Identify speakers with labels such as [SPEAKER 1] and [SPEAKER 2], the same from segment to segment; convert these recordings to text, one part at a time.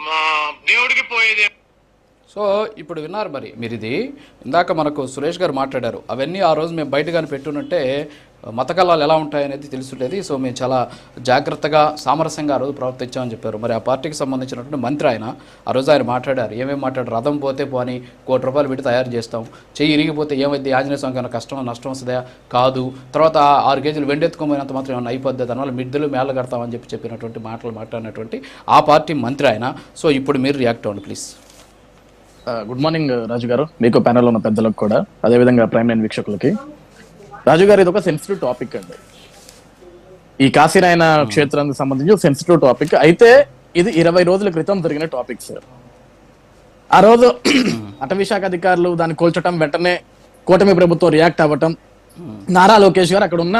[SPEAKER 1] మా దేవుడికి పోయేది.
[SPEAKER 2] సో ఇప్పుడు విన్నారు మరి మీరు ఇది ఇందాక మనకు సురేష్ గారు మాట్లాడారు. అవన్నీ ఆ రోజు మేము బయటగానే పెట్టునంటే మత కళాలు ఎలా ఉంటాయనేది తెలుసుండేది. సో మేము చాలా జాగ్రత్తగా సామరస్యంగా ఆ రోజు ప్రవర్తించామని చెప్పారు. మరి ఆ పార్టీకి సంబంధించినటువంటి మంత్రి ఆయన ఆ రోజు ఆయన మాట్లాడారు. ఏమేమి మాట్లాడారు? రథం పోతే పోని ₹1,00,00,000 పెట్టి తయారు చేస్తాం, చెయ్యి ఇరిగిపోతే ఏమైంది, ఆంజనేయ స్వామికి ఏమైనా కష్టం నష్టం వస్తుందా? కాదు. తర్వాత 6 కేజీలు వెండెత్తుకోపోయినంత మాత్రం ఏమైనా అయిపోద్ది, దానివల్ల మిద్దెలు మేళ కడతామని చెప్పినటువంటి మాటలు మాట్లాడినటువంటి ఆ పార్టీ మంత్రి ఆయన. సో ఇప్పుడు మీరు రియాక్ట్ అవ్వండి ప్లీజ్.
[SPEAKER 3] గుడ్ మార్నింగ్ రాజు గారు, మీకు ప్యానెల్ ఉన్న పెద్దలకు కూడా, అదేవిధంగా ప్రైమ్ లైన్ వీక్షకులకి. రాజు గారు, ఇది ఒక సెన్సిటివ్ టాపిక్ అండి. ఈ కాశీనాయన క్షేత్రానికి సంబంధించి సెన్సిటివ్ టాపిక్ అయితే ఇది 20 రోజుల క్రితం జరిగిన టాపిక్ సార్. ఆ రోజు అటవీ శాఖ అధికారులు దాన్ని కూల్చడం, వెంటనే కూటమి ప్రభుత్వం రియాక్ట్ అవ్వటం, నారా లోకేష్ గారు అక్కడ ఉన్న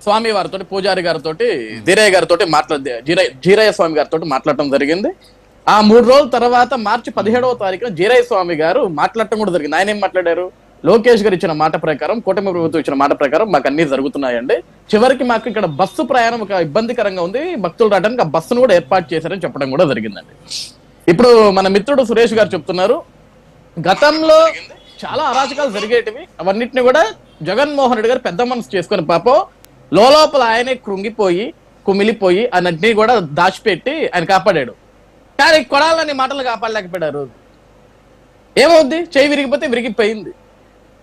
[SPEAKER 3] స్వామి వారితో, పూజారి గారితో, ధీరయ్య గారితో జీరయ్య స్వామి గారితో మాట్లాడటం జరిగింది. ఆ 3 రోజుల తర్వాత మార్చి 17వ తారీఖున జీరయ్య స్వామి గారు మాట్లాడటం కూడా జరిగింది. ఆయన ఏం మాట్లాడారు? లోకేష్ గారు ఇచ్చిన మాట ప్రకారం, కూటమి ప్రభుత్వం ఇచ్చిన మాట ప్రకారం మాకు అన్ని జరుగుతున్నాయండి. చివరికి మాకు ఇక్కడ బస్సు ప్రయాణం ఒక ఇబ్బందికరంగా ఉంది, భక్తులు రావడానికి ఆ బస్సును కూడా ఏర్పాటు చేశారని చెప్పడం కూడా జరిగిందండి. ఇప్పుడు మన మిత్రుడు సురేష్ గారు చెప్తున్నారు, గతంలో చాలా అరాచకాలు జరిగేటివి, అవన్నిటిని కూడా జగన్మోహన్ రెడ్డి గారు పెద్ద మనసు చేసుకుని పాపం లోపల ఆయనే కృంగిపోయి కుమిలిపోయి అన్నింటినీ కూడా దాచిపెట్టి ఆయన కాపాడాడు. కానీ కొడాలని మాటలు కాపాడలేకపోయారు. ఏమవుద్ది? చేయి విరిగిపోతే విరిగిపోయింది,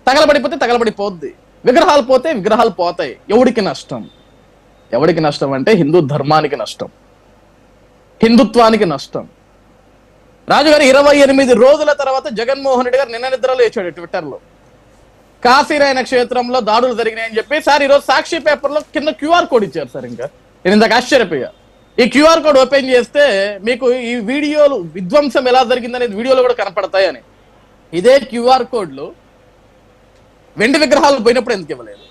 [SPEAKER 3] తగలబడిపోతే తగలబడిపోద్ది, విగ్రహాలు పోతే విగ్రహాలు పోతాయి. ఎవడికి నష్టం? ఎవడికి నష్టం అంటే హిందూ ధర్మానికి నష్టం, హిందుత్వానికి నష్టం. రాజుగారు 28 రోజుల తర్వాత జగన్మోహన్ రెడ్డి గారు నిన్న నిద్రలో లేచాడు ట్విట్టర్లో, కాశీనాయన క్షేత్రంలో దాడులు జరిగినాయని చెప్పి. సార్ ఈరోజు సాక్షి పేపర్లో కింద క్యూఆర్ కోడ్ ఇచ్చారు సార్. ఇంకా నేను ఇందాక ఆశ్చర్యపోయా. ఈ క్యూఆర్ కోడ్ ఓపెన్ చేస్తే మీకు ఈ వీడియోలు విధ్వంసం ఎలా జరిగిందనేది వీడియోలో కూడా కనపడతాయని. ఇదే క్యూఆర్ కోడ్లు వెండి విగ్రహాలు పోయినప్పుడు ఎందుకు ఇవ్వలేదు?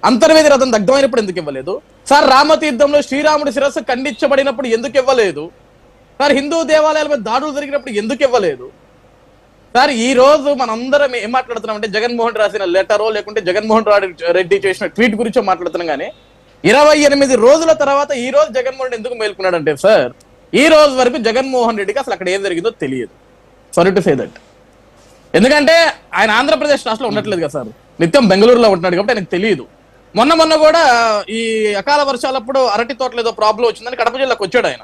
[SPEAKER 3] అంతర్వేది రథం దగ్ధమైనప్పుడు ఎందుకు ఇవ్వలేదు? సార్ రామతీర్థంలో శ్రీరాముడి శిరస్సు ఖండించబడినప్పుడు ఎందుకు ఇవ్వలేదు? సార్ హిందూ దేవాలయాల మీద దాడులు జరిగినప్పుడు ఎందుకు ఇవ్వలేదు? సార్ ఈ రోజు మనందరం ఏం మాట్లాడుతున్నాం అంటే జగన్మోహన్ రాసిన లెటరో లేకుంటే జగన్మోహన్ రెడ్డి చేసిన ట్వీట్ గురించో మాట్లాడుతున్నాం. కానీ 28 రోజుల తర్వాత ఈ రోజు జగన్మోహన్ రెడ్డి ఎందుకు మేల్కొన్నాడంటే సార్, ఈ రోజు వరకు జగన్మోహన్ రెడ్డికి అసలు అక్కడ ఏం జరిగిందో తెలియదు. Sorry to say that. ఎందుకంటే ఆయన ఆంధ్రప్రదేశ్ రాష్ట్రంలో ఉండట్లేదు కదా సార్, నిత్యం బెంగళూరులో ఉంటున్నాడు కాబట్టి ఆయనకు తెలియదు. మొన్న కూడా ఈ అకాల వర్షాలప్పుడు అరటి తోటలో ఏదో ప్రాబ్లం వచ్చిందని కడప జిల్లాకు వచ్చాడు ఆయన.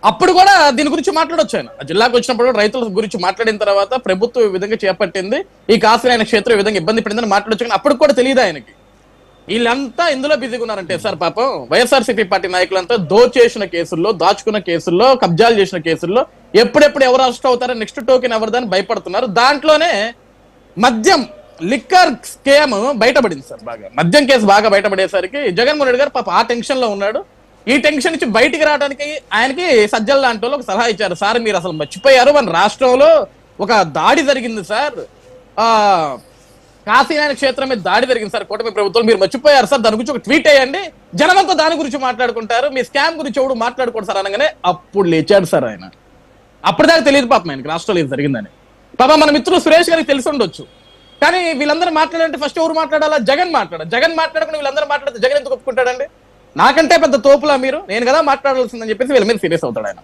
[SPEAKER 3] అప్పుడు కూడా దీని గురించి మాట్లాడొచ్చు ఆయన. ఆ జిల్లాకు వచ్చినప్పుడు రైతుల గురించి మాట్లాడిన తర్వాత ప్రభుత్వం ఈ విధంగా చేపట్టింది, ఈ కాశీనాయన క్షేత్రం ఈ విధంగా ఇబ్బంది పడిందని మాట్లాడొచ్చు. కానీ అప్పుడు కూడా తెలియదు ఆయనకి. వీళ్ళంతా ఎందులో బిజీగా ఉన్నారంటే సార్, పాపం వైఎస్ఆర్సీపీ పార్టీ నాయకులంతా దోచేసిన కేసుల్లో, దాచుకున్న కేసుల్లో, కబ్జాలు చేసిన కేసుల్లో ఎప్పుడెప్పుడు ఎవరు అరెస్ట్ అవుతారో, నెక్స్ట్ టోకెన్ ఎవరిదని భయపడుతున్నారు. దాంట్లోనే మద్యం లిక్కర్ స్కేమ్ బయటపడింది సార్. బాగా మద్యం కేసు బాగా బయటపడేసరికి జగన్మోహన్ రెడ్డి గారు పాప ఆ టెన్షన్ లో ఉన్నాడు. ఈ టెన్షన్ నుంచి బయటికి రావడానికి ఆయనకి సజ్జల లాంటి వాళ్ళు ఒక సలహా ఇచ్చారు. సార్ మీరు అసలు మర్చిపోయారు, మన రాష్ట్రంలో ఒక దాడి జరిగింది సార్, కాశీనాయన క్షేత్రం మీద దాడి జరిగింది సార్ కూటమి ప్రభుత్వం, మీరు మర్చిపోయారు సార్, దాని గురించి ఒక ట్వీట్ వేయండి, జనమంతా దాని గురించి మాట్లాడుకుంటారు, మీ స్కామ్ గురించి ఎవడు మాట్లాడుకోండి సార్ అనగానే అప్పుడు లేచాడు సార్ ఆయన. అప్పటిదాకా తెలియదు పాపం ఆయనకి రాష్ట్రంలో ఇది జరిగిందని. పాప మన మిత్రులు సురేష్ గారికి తెలిసి ఉండొచ్చు. కానీ వీళ్ళందరూ మాట్లాడాలంటే ఫస్ట్ ఎవరు మాట్లాడాలా? జగన్ మాట్లాడకుండా వీళ్ళందరూ మాట్లాడితే జగన్ ఎందుకు ఒప్పుకుంటాడండి? నాకంటే పెద్ద తోపులా మీరు, నేను కదా మాట్లాడాల్సిందని చెప్పేసి వీళ్ళ మీద సీరియస్ అవుతాడు ఆయన.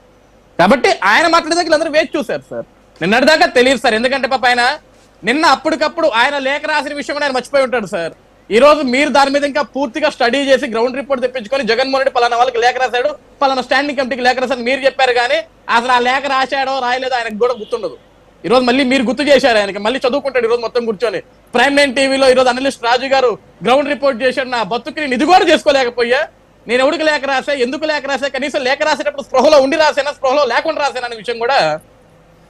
[SPEAKER 3] కాబట్టి ఆయన మాట్లాడేదాకా వీళ్ళందరూ వేచి చూశారు సార్. నిన్నటిదాకా తెలియదు సార్. ఎందుకంటే పాప ఆయన నిన్న అప్పటికప్పుడు ఆయన లేఖ రాసిన విషయం కూడా ఆయన మర్చిపోయి ఉంటాడు సార్. ఈ రోజు మీరు దాని మీద ఇంకా పూర్తిగా స్టడీ చేసి గ్రౌండ్ రిపోర్ట్ తెప్పించుకొని జగన్మోహన్ రెడ్డి పలానా వాళ్ళకి లేఖ రాశాడు, పలానా స్టాండింగ్ కమిటీకి లేఖ రాశాడు మీరు చెప్పారు. కానీ అసలు ఆ లేఖ రాశాడో రాయలేదో ఆయనకు కూడా గుర్తుండదు. ఈ రోజు మళ్ళీ మీరు గుర్తు చేశారు ఆయనకి, మళ్ళీ చదువుకుంటాడు ఈ రోజు మొత్తం కూర్చొని. ప్రైమ్ లైన్ టీవీలో ఈ రోజు అనలిస్ట్ రాజు గారు గ్రౌండ్ రిపోర్ట్ చేశాడు, నా బతుకుని ఇది కూడా చేసుకోలేకపోయా, నేను ఎవరికి లేఖ రాసా, ఎందుకు లేఖ రాసా, కనీసం లేఖ రాసేటప్పుడు స్పృహలో ఉండి రాసానా, స్పృహలో లేకుండా రాసానా అనే విషయం కూడా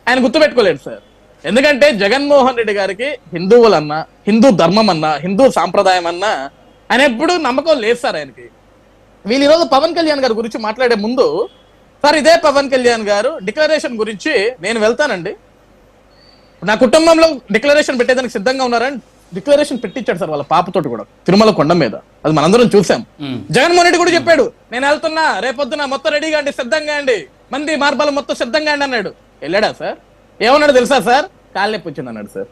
[SPEAKER 3] ఆయన గుర్తుపెట్టుకోలేడు సార్. ఎందుకంటే జగన్మోహన్ రెడ్డి గారికి హిందువులన్నా, హిందూ ధర్మం అన్నా, హిందూ సాంప్రదాయం అన్నా ఆయన ఎప్పుడు నమ్మకం లేదు సార్ ఆయనకి. వీళ్ళు ఈరోజు పవన్ కళ్యాణ్ గారి గురించి మాట్లాడే ముందు సార్, ఇదే పవన్ కళ్యాణ్ గారు డిక్లరేషన్ గురించి నేను వెళ్తానండి, నా కుటుంబంలో డిక్లరేషన్ పెట్టేదానికి సిద్ధంగా ఉన్నారని డిక్లరేషన్ పెట్టించాడు సార్ వాళ్ళ పాపతోటి కూడా తిరుమల కొండ మీద. అది మనందరం చూసాం. జగన్మోహన్ రెడ్డి కూడా చెప్పాడు, నేను వెళ్తున్నా, రేపొద్దున మొత్తం రెడీగా అండి, సిద్ధంగా అండి, మంది మార్బలం మొత్తం సిద్ధంగా అండి అన్నాడు. వెళ్ళాడా సార్? ఏమన్నాడు తెలుసా సార్? కాలు నొప్పి వచ్చింది అన్నాడు సార్.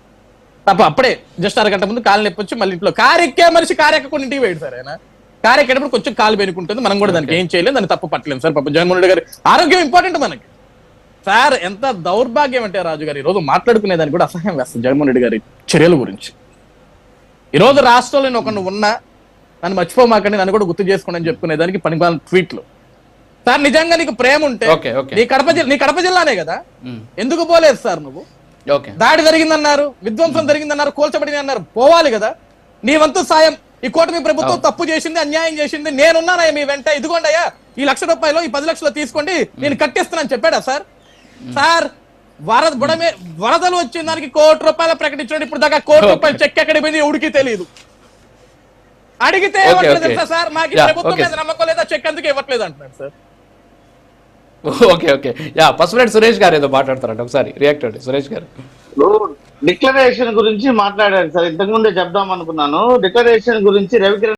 [SPEAKER 3] తప్ప అప్పుడే జస్ట్ అరగంట ముందు కాలు నొప్పి వచ్చి మళ్ళీ ఇంట్లో కారెక్కే మనిషి కారెక్కకుండా ఇంటికి పోయాడు సార్ ఆయన. కారు ఎక్కేటప్పుడు కొంచెం కాలు పెనుకుంటుంది, మనం కూడా దానికి ఏం చేయలేం, దాన్ని తప్పు పట్టలేం సార్. పాపం జగన్మోహన్ రెడ్డి గారి ఆరోగ్యం ఇంపార్టెంట్ మనకి సార్. ఎంత దౌర్భాగ్యం అంటే రాజు గారు, ఈ రోజు మాట్లాడుకునే దానికి కూడా అసహ్యం వేస్తుంది జగన్మోహన్ రెడ్డి గారి చర్యల గురించి. ఈ రోజు రాష్ట్రంలో నేను ఒకరిని ఉన్నా, నన్ను మర్చిపోమాకండి, నన్ను కూడా గుర్తు చేసుకోండి అని చెప్పుకునే దానికి పనికిమాలిన ట్వీట్లు. సార్ నిజంగా నీకు ప్రేమ ఉంటే నీ కడప జిల్లానే కదా, ఎందుకు పోలేదు సార్ నువ్వు? దాడి జరిగిందన్నారు, విధ్వంసం జరిగిందన్నారు, కూల్చబడింది అన్నారు, పోవాలి కదా. నీ వంతు సాయం, ఈ కూటమి ప్రభుత్వం తప్పు చేసింది, అన్యాయం చేసింది, నేనున్నానయ్యా మీ వెంట, ఇదిగోండి అయ్యా ఈ ₹1,00,000 ఈ 10 లక్షలు తీసుకోండి, నేను కట్టేస్తానని చెప్పాడా సార్? సార్ వరదలు వచ్చిన దానికి ₹1,00,00,000 ప్రకటించండి, ఇప్పుడు దాకా ₹1,00,00,000 చెక్ ఎక్కడికి పోయింది ఎవడికి తెలియదు. అడిగితే ఏమంటారు సార్, మాకు ప్రభుత్వం మీద నమ్మకం లేదా, చెక్ ఎందుకు ఇవ్వట్లేదు అంటున్నాడు sir.
[SPEAKER 2] Okay yeah, Pasupuleti Suresh గారు ఏదో మాట్లాడతారంట, ఒకసారి రియాక్ట్ అండి సురేష్ గారు.
[SPEAKER 1] డిక్లరేషన్ గురించి మాట్లాడారు సార్, ఇంతకుముందే చెప్దాం అనుకున్నాను. డిక్లరేషన్ గురించి రవికిరణ్